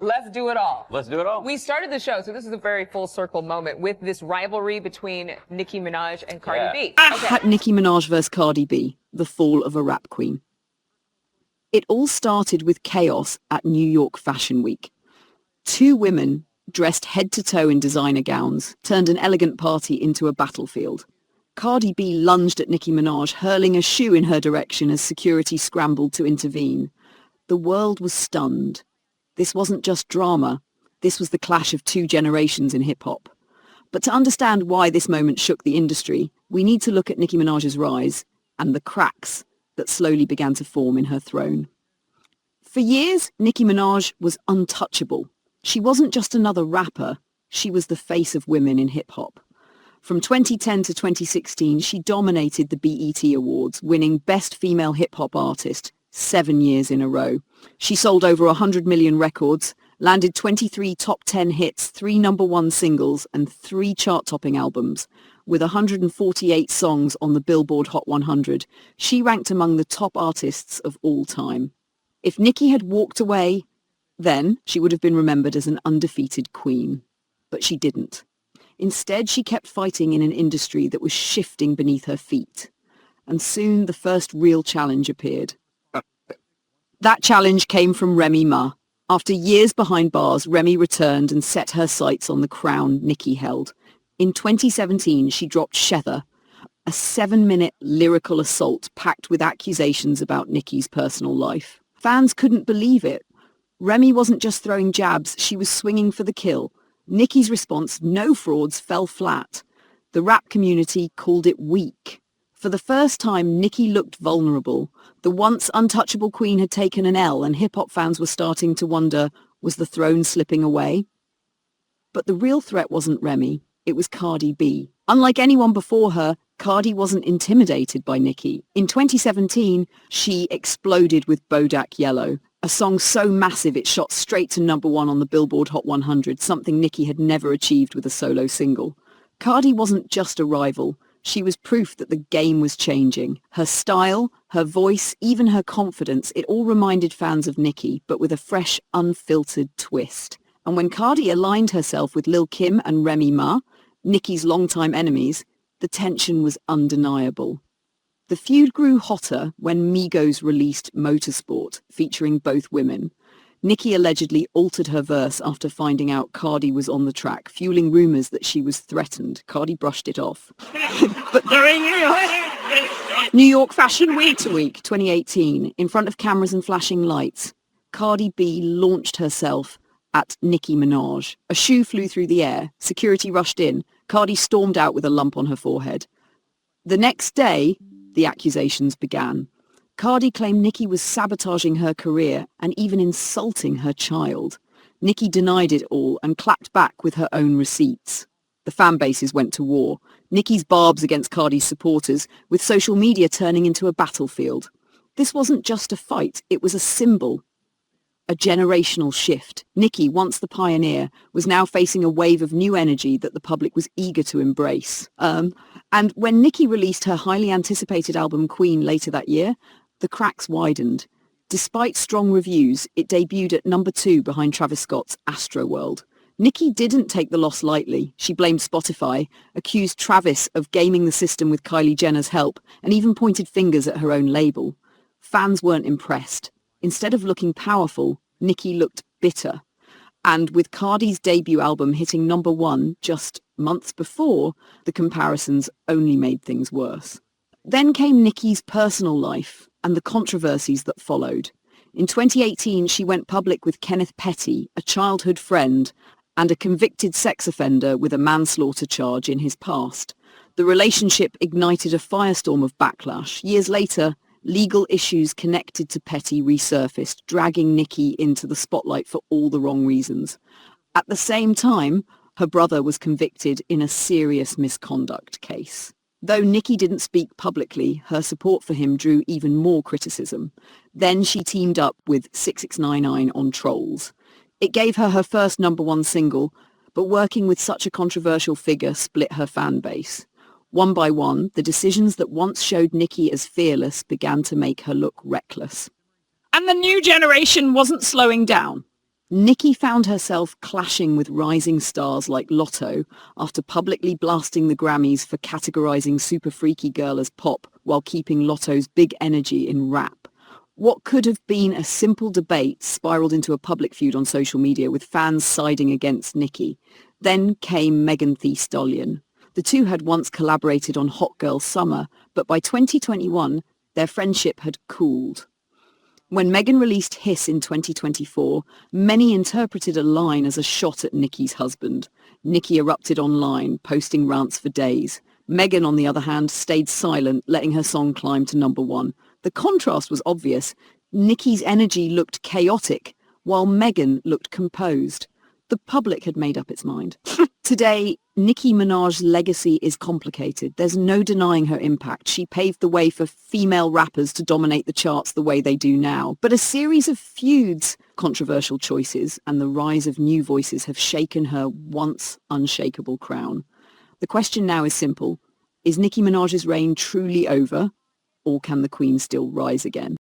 Let's do it all. Let's do it all. We started the show, so this is a very full circle moment with this rivalry between Nicki Minaj and Cardi B. Okay. Nicki Minaj versus Cardi B, the fall of a rap queen. It all started with chaos at New York Fashion Week. Two women, dressed head to toe in designer gowns, turned an elegant party into a battlefield. Cardi B lunged at Nicki Minaj, hurling a shoe in her direction as security scrambled to intervene. The world was stunned. This wasn't just drama. This was the clash of two generations in hip-hop. But to understand why this moment shook the industry, we need to look at Nicki Minaj's rise and the cracks that slowly began to form in her throne. For years, Nicki Minaj was untouchable. She wasn't just another rapper. She was the face of women in hip-hop. From 2010 to 2016, she dominated the BET Awards, winning Best Female Hip-Hop Artist 7 years in a row. She sold over 100 million records, landed 23 top 10 hits, 3 #1 singles, and 3 chart-topping albums. With 148 songs on the Billboard Hot 100, she ranked among the top artists of all time. If Nicki had walked away, then she would have been remembered as an undefeated queen. But she didn't. Instead, she kept fighting in an industry that was shifting beneath her feet. And soon the first real challenge appeared. That challenge came from Remy Ma. After years behind bars, Remy returned and set her sights on the crown Nicki held. In 2017, she dropped Shether, a 7-minute lyrical assault packed with accusations about Nicki's personal life. Fans couldn't believe it. Remy wasn't just throwing jabs, she was swinging for the kill. Nicki's response, no frauds, fell flat. The rap community called it weak. For the first time, Nicki looked vulnerable. The once untouchable queen had taken an L, and hip-hop fans were starting to wonder, was the throne slipping away? But the real threat wasn't Remy, it was Cardi B. Unlike anyone before her, Cardi wasn't intimidated by Nicki. In 2017, she exploded with Bodak Yellow, a song so massive it shot straight to #1 on the Billboard Hot 100, something Nicki had never achieved with a solo single. Cardi wasn't just a rival. She was proof that the game was changing. Her style, her voice, even her confidence, it all reminded fans of Nicki, but with a fresh, unfiltered twist. And when Cardi aligned herself with Lil Kim and Remy Ma, Nicki's longtime enemies, the tension was undeniable. The feud grew hotter when Migos released Motorsport, featuring both women. Nicki allegedly altered her verse after finding out Cardi was on the track, fueling rumors that she was threatened. Cardi brushed it off. But New York Fashion Week 2018, in front of cameras and flashing lights, Cardi B launched herself at Nicki Minaj. A shoe flew through the air. Security rushed in. Cardi stormed out with a lump on her forehead. The next day, the accusations began. Cardi claimed Nicki was sabotaging her career and even insulting her child. Nicki denied it all and clapped back with her own receipts. The fan bases went to war. Nicki's barbs against Cardi's supporters, with social media turning into a battlefield. This wasn't just a fight, it was a symbol. A generational shift. Nicki, once the pioneer, was now facing a wave of new energy that the public was eager to embrace. And when Nicki released her highly anticipated album Queen later that year, the cracks widened. Despite strong reviews, it debuted at #2 behind Travis Scott's Astroworld. Nicki didn't take the loss lightly. She blamed Spotify, accused Travis of gaming the system with Kylie Jenner's help, and even pointed fingers at her own label. Fans weren't impressed. Instead of looking powerful, Nicki looked bitter. And with Cardi's debut album hitting #1 just months before, the comparisons only made things worse. Then came Nicki's personal life and the controversies that followed. In 2018, she went public with Kenneth Petty, a childhood friend, and a convicted sex offender with a manslaughter charge in his past. The relationship ignited a firestorm of backlash. Years later, legal issues connected to Petty resurfaced, dragging Nicki into the spotlight for all the wrong reasons. At the same time, her brother was convicted in a serious misconduct case. Though Nicki didn't speak publicly, her support for him drew even more criticism. Then she teamed up with 6699 on Trolls. It gave her her first #1 single, but working with such a controversial figure split her fan base. One by one, the decisions that once showed Nicki as fearless began to make her look reckless. And the new generation wasn't slowing down. Nicki found herself clashing with rising stars like Lotto after publicly blasting the Grammys for categorizing Super Freaky Girl as pop while keeping Lotto's big energy in rap. What could have been a simple debate spiraled into a public feud on social media with fans siding against Nicki. Then came Megan Thee Stallion. The two had once collaborated on Hot Girl Summer, but by 2021, their friendship had cooled. When Megan released Hiss in 2024, many interpreted a line as a shot at Nicki's husband. Nicki erupted online, posting rants for days. Megan, on the other hand, stayed silent, letting her song climb to #1. The contrast was obvious. Nicki's energy looked chaotic, while Megan looked composed. The public had made up its mind. Today, Nicki Minaj's legacy is complicated. There's no denying her impact. She paved the way for female rappers to dominate the charts the way they do now. But a series of feuds, controversial choices, and the rise of new voices have shaken her once unshakable crown. The question now is simple. Is Nicki Minaj's reign truly over, or can the Queen still rise again?